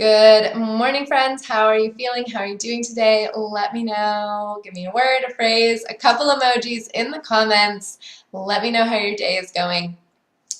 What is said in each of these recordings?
Good morning, friends. How are you feeling? How are you doing today? Let me know. Give me a word, a phrase, a couple emojis in the comments. Let me know how your day is going.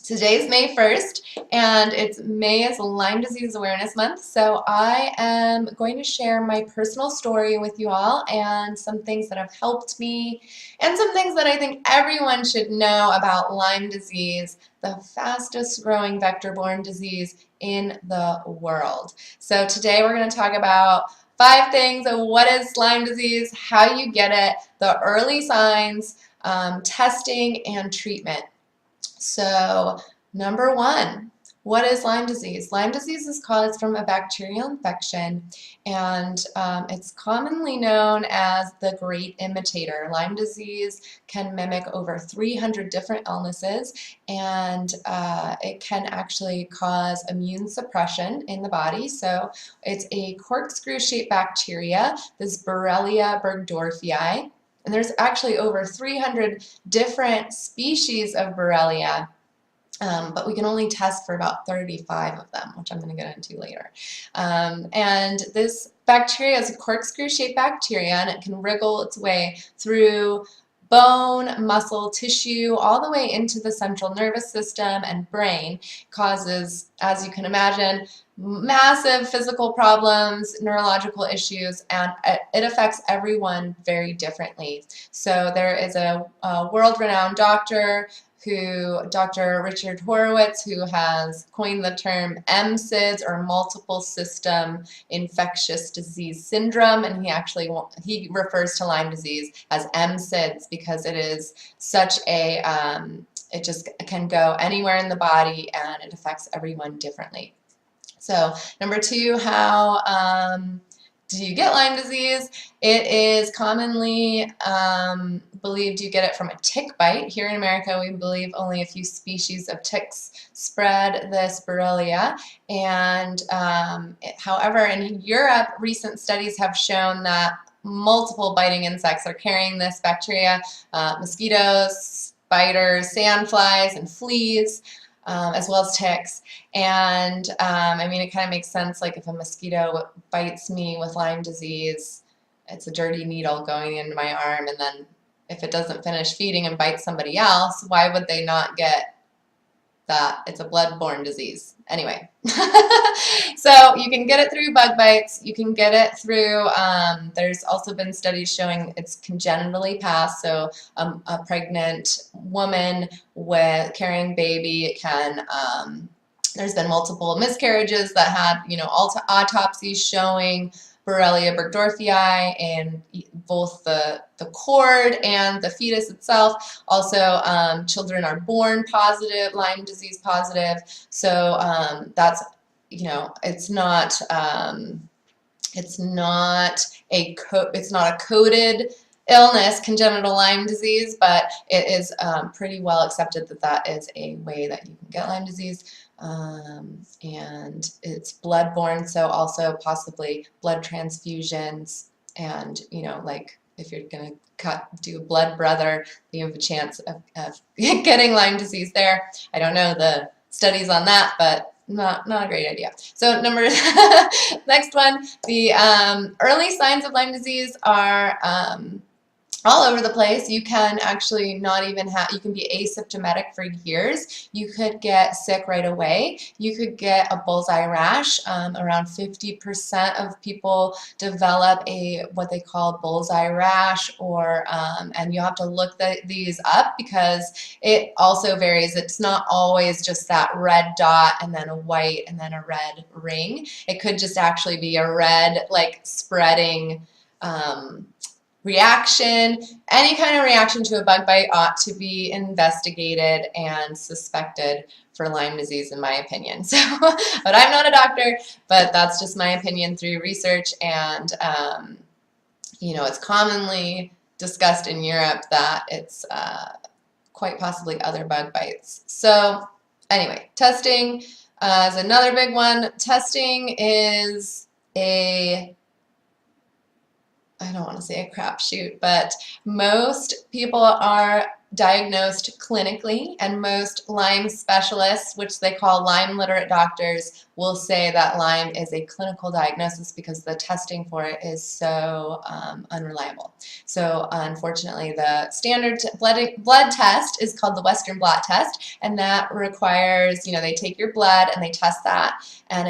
Today's May 1st, and May is Lyme Disease Awareness Month, so I am going to share my personal story with you all and some things that have helped me and some things that I think everyone should know about Lyme disease, the fastest growing vector-borne disease in the world. So today we're going to talk about 5 things of what is Lyme disease, how you get it, the early signs, testing, and treatment. So, number 1, what is Lyme disease? Lyme disease is caused from a bacterial infection, and it's commonly known as the great imitator. Lyme disease can mimic over 300 different illnesses, and it can actually cause immune suppression in the body. So, it's a corkscrew-shaped bacteria, this Borrelia burgdorferi. And there's actually over 300 different species of Borrelia, but we can only test for about 35 of them, which I'm going to get into later. And this bacteria is a corkscrew-shaped bacteria, and it can wriggle its way through bone, muscle, tissue, all the way into the central nervous system and brain. Causes, as you can imagine, massive physical problems, neurological issues, and it affects everyone very differently. So there is a world-renowned doctor, Dr. Richard Horowitz, who has coined the term MSIDS, or multiple system infectious disease syndrome, and he refers to Lyme disease as MSIDS because it is such a it just can go anywhere in the body and it affects everyone differently. So number 2, how do you get Lyme disease? It is commonly believed you get it from a tick bite. Here in America, we believe only a few species of ticks spread this Borrelia. And however, in Europe, recent studies have shown that multiple biting insects are carrying this bacteria, mosquitos, spiders, sandflies, and fleas. As well as ticks. And I mean, it kind of makes sense, like if a mosquito bites me with Lyme disease, it's a dirty needle going into my arm, and then if it doesn't finish feeding and bites somebody else, why would they not get that? It's a blood-borne disease. Anyway, so you can get it through bug bites. You can get it through, there's also been studies showing it's congenitally passed. So a pregnant woman with carrying baby can, there's been multiple miscarriages that had, autopsies showing Borrelia burgdorferi in both the cord and the fetus itself. Also, children are born positive, Lyme disease positive. So that's, it's not a coded illness, congenital Lyme disease, but it is pretty well accepted that that is a way that you can get Lyme disease. And it's blood-borne, so also possibly blood transfusions, and like if you're gonna do a blood brother, you have a chance of getting Lyme disease there. I don't know the studies on that, but not a great idea. So next one, the early signs of Lyme disease are all over the place. You can actually not even you can be asymptomatic for years. You could get sick right away. You could get a bullseye rash. Around 50% of people develop what they call bullseye rash, or and you have to look these up because it also varies. It's not always just that red dot and then a white and then a red ring. It could just actually be a red, like, spreading reaction. Any kind of reaction to a bug bite ought to be investigated and suspected for Lyme disease, in my opinion. So, but I'm not a doctor, but that's just my opinion through research, and it's commonly discussed in Europe that it's quite possibly other bug bites. So anyway, testing is another big one. Testing is I don't want to say a crapshoot, but most people are diagnosed clinically, and most Lyme specialists, which they call Lyme literate doctors, will say that Lyme is a clinical diagnosis because the testing for it is so unreliable. So unfortunately, the standard blood test is called the Western blot test, and that requires, they take your blood and they test that, and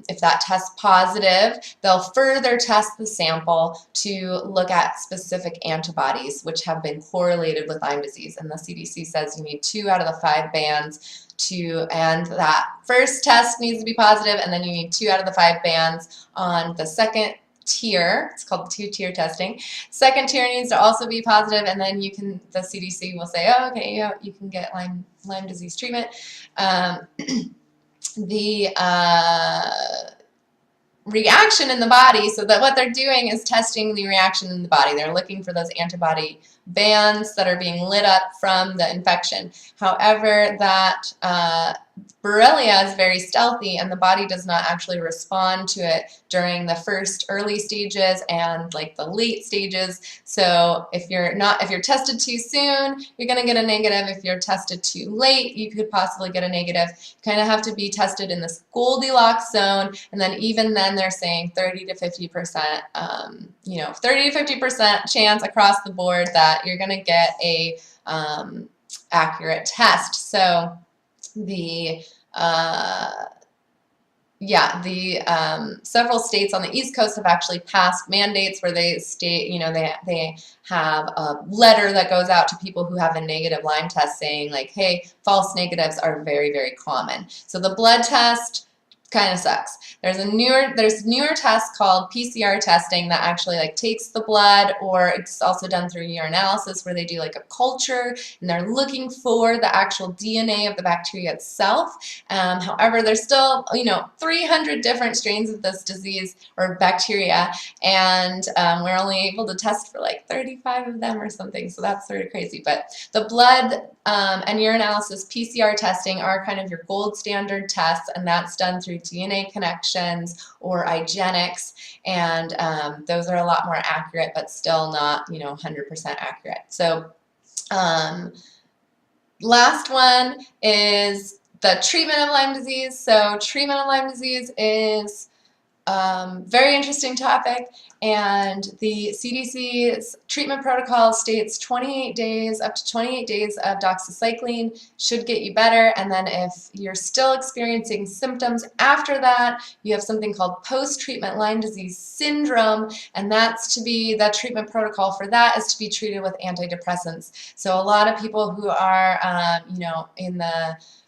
if that tests positive, they'll further test the sample to look at specific antibodies which have been correlated with Lyme disease, and the CDC says you need 2 out of the 5 bands and that first test needs to be positive, and then you need 2 out of the 5 bands on the second tier. It's called 2-tier testing. Second tier needs to also be positive, and then the CDC will say, oh, okay, yeah, you can get Lyme disease treatment. The reaction in the body, so that what they're doing is testing the reaction in the body. They're looking for those antibody bands that are being lit up from the infection. However, that Borrelia is very stealthy, and the body does not actually respond to it during the first early stages and like the late stages. So if you're tested too soon, you're going to get a negative. If you're tested too late, you could possibly get a negative. You kind of have to be tested in this Goldilocks zone, and then even then they're saying 30 to 50%, 30 to 50% chance across the board that you're going to get a accurate test. So the several states on the East Coast have actually passed mandates where they state, they have a letter that goes out to people who have a negative Lyme test saying like, hey, false negatives are very, very common. So the blood test kind of sucks. There's newer tests called PCR testing that actually like takes the blood, or it's also done through urinalysis where they do like a culture and they're looking for the actual DNA of the bacteria itself. However, there's still 300 different strains of this disease or bacteria, and we're only able to test for like 35 of them or something. So that's sort of crazy. But the blood and urinalysis PCR testing are kind of your gold standard tests, and that's done through DNA Connexions or Igenex, and those are a lot more accurate, but still not 100% accurate. So last one is the treatment of Lyme disease. So treatment of Lyme disease is very interesting topic, and the CDC's treatment protocol states 28 days, up to 28 days of doxycycline should get you better, and then if you're still experiencing symptoms after that, you have something called post-treatment Lyme disease syndrome, and the treatment protocol for that is to be treated with antidepressants. So a lot of people who are,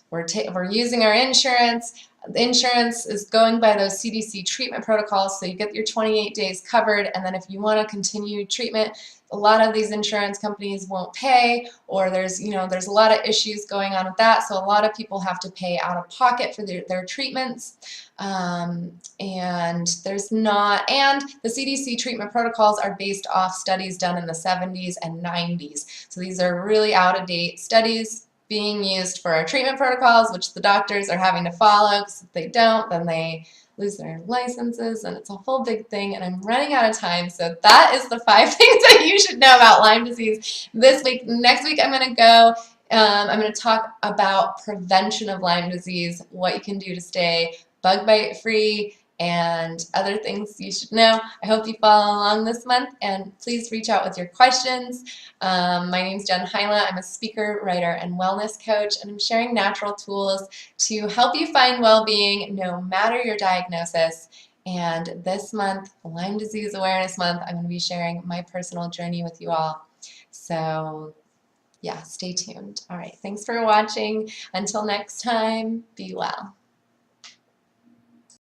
we're using our insurance. The insurance is going by those CDC treatment protocols, so you get your 28 days covered, and then if you want to continue treatment, a lot of these insurance companies won't pay, or there's a lot of issues going on with that, so a lot of people have to pay out of pocket for their treatments, and the CDC treatment protocols are based off studies done in the 70s and 90s, so these are really out-of-date studies being used for our treatment protocols, which the doctors are having to follow, because if they don't, then they lose their licenses, and it's a whole big thing, and I'm running out of time. So that is the 5 things that you should know about Lyme disease this week. Next week I'm going to talk about prevention of Lyme disease, what you can do to stay bug bite free, and other things you should know. I hope you follow along this month, and please reach out with your questions. My name is Jen Hyla. I'm a speaker, writer, and wellness coach, and I'm sharing natural tools to help you find well-being no matter your diagnosis. And this month, Lyme Disease Awareness Month, I'm going to be sharing my personal journey with you all. So yeah, stay tuned. All right, thanks for watching. Until next time, be well.